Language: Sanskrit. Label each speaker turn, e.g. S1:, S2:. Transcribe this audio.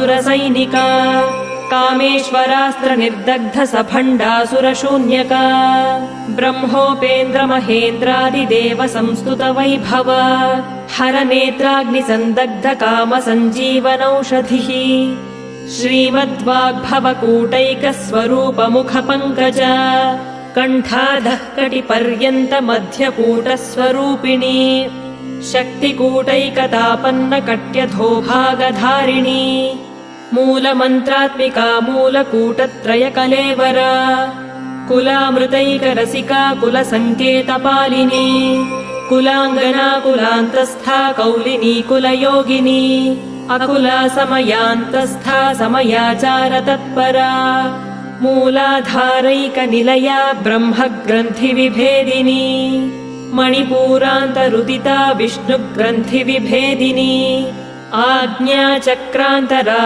S1: सुरसैनिका कामेश्वरास्त्र निर्दग्ध सभण्डासुरशून्यका ब्रह्मोपेन्द्र महेन्द्रादिदेव संस्तुत वैभव हरनेत्राग्निसन्दग्ध काम सञ्जीवनौषधिः श्रीमद्वाग्भवकूटैकस्वरूप मुखपङ्कज कण्ठाधः कटिपर्यन्त मध्यकूटस्वरूपिणी शक्तिकूटैकतापन्न कट्यधोभागधारिणी मूलमन्त्रात्मिका मूलकूटत्रयकलेवरा कुलामृतैकरसिका कुलसङ्केतपालिनी कुलाङ्गना कुलान्तस्था कौलिनी कुलयोगिनी अकुला समयान्तस्था समयाचार तत्परा मूलाधारैकनिलया ब्रह्मग्रन्थिविभेदिनी मणिपूरान्तरुदिता विष्णुग्रन्थिविभेदिनी आज्ञाचक्रान्तरा